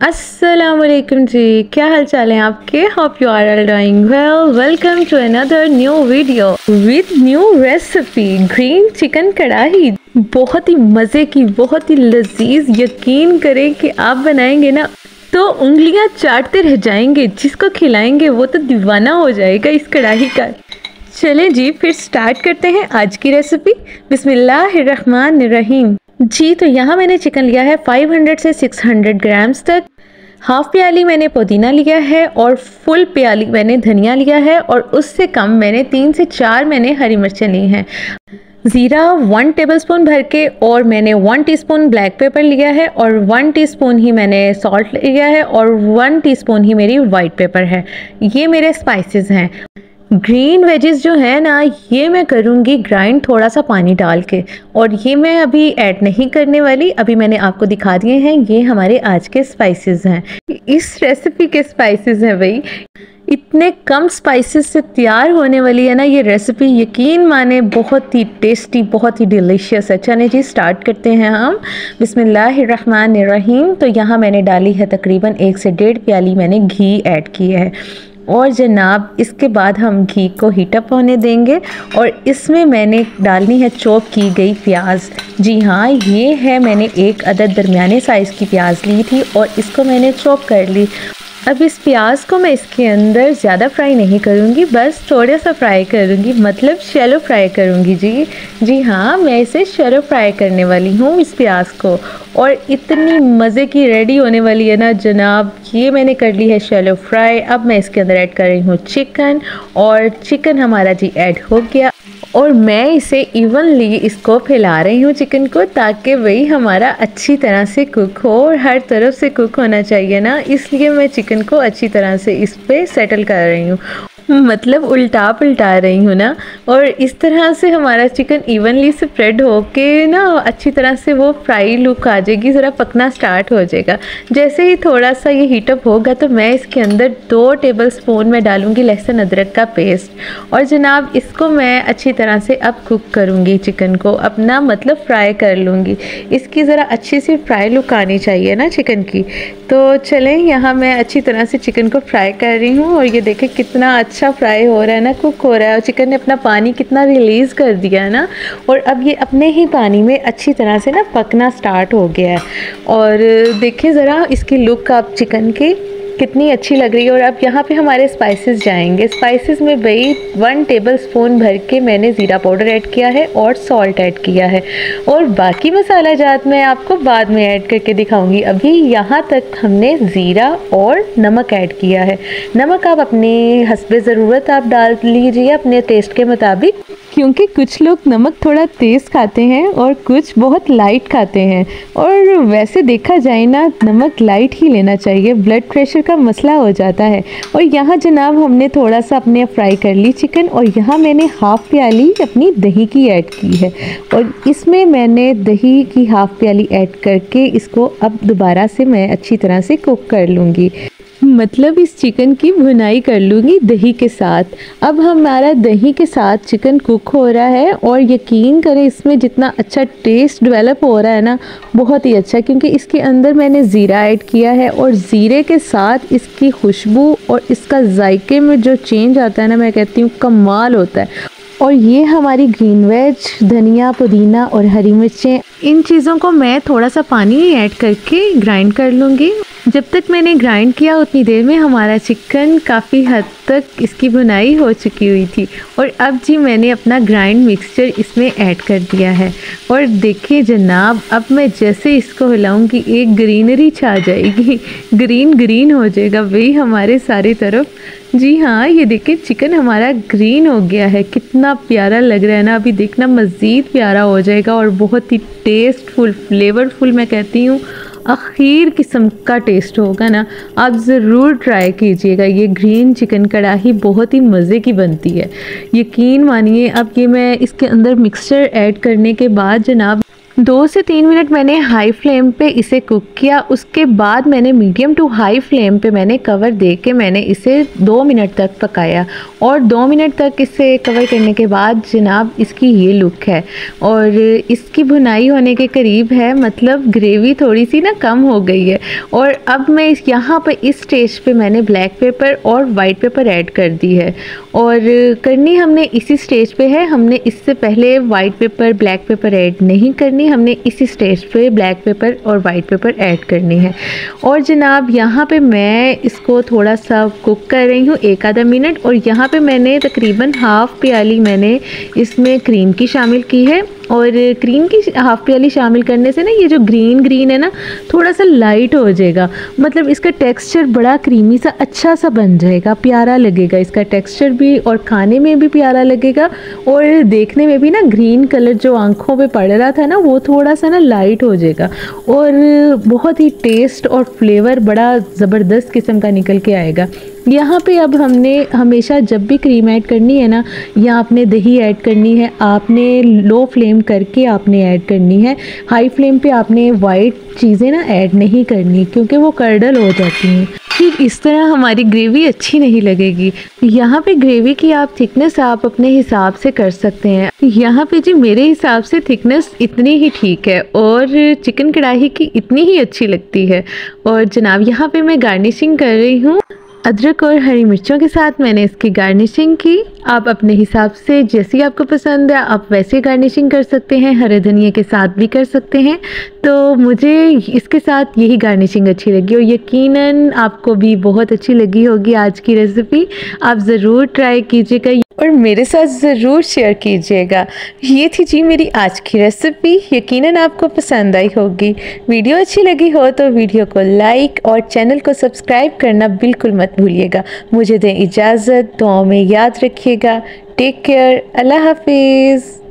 अस्सलामुअलैकुम जी, क्या हाल चाल है आपके। Hope you are all doing well. Welcome to another new video with new recipe green chicken kadai. बहुत ही मज़े की, बहुत ही लजीज। यकीन करें कि आप बनाएंगे ना तो उंगलियां चाटते रह जाएंगे। जिसको खिलाएंगे वो तो दीवाना हो जाएगा इस कढ़ाई का। चलें जी, फिर स्टार्ट करते हैं आज की रेसिपी। बिस्मिल्लाहिर्रहमानिर्रहीम। जी, तो यहाँ मैंने चिकन लिया है 500 से 600 ग्राम्स तक। हाफ प्याली मैंने पुदीना लिया है और फुल प्याली मैंने धनिया लिया है और उससे कम मैंने 3 से 4 मैंने हरी मिर्चें ली हैं। ज़ीरा 1 टेबलस्पून भर के और मैंने 1 टीस्पून ब्लैक पेपर लिया है और 1 टीस्पून ही मैंने सॉल्ट लिया है और 1 टीस्पून ही मेरी वाइट पेपर है। ये मेरे स्पाइसेस हैं। ग्रीन वेजेस जो है ना, ये मैं करूँगी ग्राइंड थोड़ा सा पानी डाल के, और ये मैं अभी ऐड नहीं करने वाली। अभी मैंने आपको दिखा दिए हैं, ये हमारे आज के स्पाइसेस हैं। इस रेसिपी के स्पाइसेस हैं भाई। इतने कम स्पाइसेस से तैयार होने वाली है ना ये रेसिपी, यकीन माने बहुत ही टेस्टी, बहुत ही डिलीशियस है। चलिए जी, स्टार्ट करते हैं हम। बिस्मिल्लाहिर्रहमानिर्रहीम। तो यहाँ मैंने डाली है तकरीबन 1 से 1.5 प्याली मैंने घी ऐड की है और जनाब इसके बाद हम घी को हीटअप होने देंगे और इसमें मैंने डालनी है चॉप की गई प्याज। जी हाँ, ये है, मैंने 1 अदद दरमियाने साइज़ की प्याज ली थी और इसको मैंने चॉप कर ली। अब इस प्याज को मैं इसके अंदर ज़्यादा फ्राई नहीं करूँगी, बस थोड़ा सा फ्राई करूँगी, मतलब शैलो फ्राई करूँगी। जी हाँ, मैं इसे शैलो फ्राई करने वाली हूँ इस प्याज को। और इतनी मज़े की रेडी होने वाली है ना जनाब। ये मैंने कर ली है शैलो फ्राई। अब मैं इसके अंदर ऐड कर रही हूँ चिकन, और चिकन हमारा जी ऐड हो गया और मैं इसे इवनली इसको फैला रही हूँ चिकन को, ताकि वही हमारा अच्छी तरह से कुक हो और हर तरफ से कुक होना चाहिए ना, इसलिए मैं चिकन को अच्छी तरह से इस पे सेटल कर रही हूँ, मतलब उल्टा पलटा रही हूँ ना। और इस तरह से हमारा चिकन इवनली स्प्रेड होके ना अच्छी तरह से वो फ्राई लुक आ जाएगी, ज़रा पकना स्टार्ट हो जाएगा। जैसे ही थोड़ा सा ये हीटअप होगा तो मैं इसके अंदर 2 टेबलस्पून में डालूँगी लहसुन अदरक का पेस्ट। और जनाब इसको मैं अच्छी तरह से अब कुक करूँगी, चिकन को अपना मतलब फ्राई कर लूँगी। इसकी ज़रा अच्छी सी फ्राई लुक आनी चाहिए ना चिकन की। तो चलें, यहाँ मैं अच्छी तरह से चिकन को फ्राई कर रही हूँ और ये देखें कितना अच्छा फ्राई हो रहा है ना, कुक हो रहा है। और चिकन ने अपना पानी कितना रिलीज़ कर दिया है ना, और अब ये अपने ही पानी में अच्छी तरह से ना पकना स्टार्ट हो गया है। और देखिए ज़रा इसकी लुक आप चिकन की कितनी अच्छी लग रही है। और अब यहाँ पे हमारे स्पाइसेस जाएंगे। स्पाइसेस में भाई 1 टेबलस्पून भर के मैंने ज़ीरा पाउडर ऐड किया है और सॉल्ट ऐड किया है, और बाकी मसाला जात मैं आपको बाद में ऐड करके दिखाऊंगी। अभी यहाँ तक हमने ज़ीरा और नमक ऐड किया है। नमक आप अपने हस्बे ज़रूरत आप डाल लीजिए, अपने टेस्ट के मुताबिक, क्योंकि कुछ लोग नमक थोड़ा तेज़ खाते हैं और कुछ बहुत लाइट खाते हैं। और वैसे देखा जाए ना, नमक लाइट ही लेना चाहिए, ब्लड प्रेशर का मसला हो जाता है। और यहाँ जनाब हमने थोड़ा सा अपने फ्राई कर ली चिकन, और यहाँ मैंने हाफ़ प्याली अपनी दही की ऐड की है और इसमें मैंने दही की हाफ़ प्याली ऐड करके इसको अब दोबारा से मैं अच्छी तरह से कुक कर लूँगी, मतलब इस चिकन की भुनाई कर लूँगी दही के साथ। अब हमारा दही के साथ चिकन कुक हो रहा है और यकीन करें इसमें जितना अच्छा टेस्ट डेवलप हो रहा है ना, बहुत ही अच्छा, क्योंकि इसके अंदर मैंने ज़ीरा ऐड किया है और ज़ीरे के साथ इसकी खुशबू और इसका जायके में जो चेंज आता है ना, मैं कहती हूँ कमाल होता है। और ये हमारी ग्रीन वेज, धनिया, पुदीना और हरी मिर्चें, इन चीज़ों को मैं थोड़ा सा पानी ऐड करके ग्राइंड कर लूँगी। जब तक मैंने ग्राइंड किया उतनी देर में हमारा चिकन काफ़ी हद तक इसकी भुनाई हो चुकी हुई थी। और अब जी मैंने अपना ग्राइंड मिक्सचर इसमें ऐड कर दिया है और देखिए जनाब, अब मैं जैसे इसको हिलाऊंगी एक ग्रीनरी छा जाएगी, ग्रीन ग्रीन हो जाएगा वही हमारे सारी तरफ। जी हाँ, ये देखिए चिकन हमारा ग्रीन हो गया है, कितना प्यारा लग रहा है ना। अभी देखना मज़ीद प्यारा हो जाएगा और बहुत ही टेस्टफुल, फ्लेवरफुल, मैं कहती हूँ आखिर किस्म का टेस्ट होगा ना। आप ज़रूर ट्राई कीजिएगा। ये ग्रीन चिकन कढ़ाई बहुत ही मज़े की बनती है, यकीन मानिए। अब ये मैं इसके अंदर मिक्सचर ऐड करने के बाद जनाब 2 से 3 मिनट मैंने हाई फ्लेम पे इसे कुक किया। उसके बाद मैंने मीडियम टू हाई फ्लेम पे मैंने कवर दे के मैंने इसे 2 मिनट तक पकाया। और 2 मिनट तक इसे कवर करने के बाद जनाब इसकी ये लुक है और इसकी भुनाई होने के करीब है, मतलब ग्रेवी थोड़ी सी ना कम हो गई है। और अब मैं यहाँ पर इस स्टेज पे मैंने ब्लैक पेपर और वाइट पेपर ऐड कर दी है और करनी हमने इसी स्टेज पे है। हमने इससे पहले white pepper black pepper add नहीं करनी, हमने इसी स्टेज पे ब्लैक पेपर और वाइट पेपर ऐड करनी है। और जनाब यहाँ पे मैं इसको थोड़ा सा कुक कर रही हूँ 1 आधा मिनट। और यहाँ पे मैंने तकरीबन हाफ़ प्याली मैंने इसमें क्रीम की शामिल की है। और क्रीम की हाफ़ प्याली शामिल करने से ना ये जो ग्रीन है ना थोड़ा सा लाइट हो जाएगा, मतलब इसका टेक्सचर बड़ा क्रीमी सा अच्छा सा बन जाएगा, प्यारा लगेगा इसका टेक्सचर भी और खाने में भी प्यारा लगेगा और देखने में भी ना ग्रीन कलर जो आंखों पे पड़ रहा था ना वो थोड़ा सा ना लाइट हो जाएगा और बहुत ही टेस्ट और फ्लेवर बड़ा ज़बरदस्त किस्म का निकल के आएगा। यहाँ पे अब हमने हमेशा जब भी क्रीम ऐड करनी है ना या आपने दही ऐड करनी है, आपने लो फ्लेम करके आपने ऐड करनी है। हाई फ्लेम पे आपने वाइट चीज़ें ना ऐड नहीं करनी क्योंकि वो कर्डल हो जाती हैं, फिर इस तरह हमारी ग्रेवी अच्छी नहीं लगेगी। यहाँ पे ग्रेवी की आप थिकनेस आप अपने हिसाब से कर सकते हैं। यहाँ पे जी मेरे हिसाब से थिकनेस इतनी ही ठीक है और चिकन कढ़ाई की इतनी ही अच्छी लगती है। और जनाब यहाँ पे मैं गार्निशिंग कर रही हूँ अदरक और हरी मिर्चों के साथ मैंने इसकी गार्निशिंग की। आप अपने हिसाब से जैसी आपको पसंद है आप वैसे गार्निशिंग कर सकते हैं, हरे धनिया के साथ भी कर सकते हैं। तो मुझे इसके साथ यही गार्निशिंग अच्छी लगी और यकीनन आपको भी बहुत अच्छी लगी होगी आज की रेसिपी। आप ज़रूर ट्राई कीजिएगा और मेरे साथ ज़रूर शेयर कीजिएगा। ये थी जी मेरी आज की रेसिपी, यकीनन आपको पसंद आई होगी। वीडियो अच्छी लगी हो तो वीडियो को लाइक और चैनल को सब्सक्राइब करना बिल्कुल मत भूलिएगा। मुझे दें इजाज़त, दुआओं में याद रखिएगा। टेक केयर, अल्लाह हाफिज़।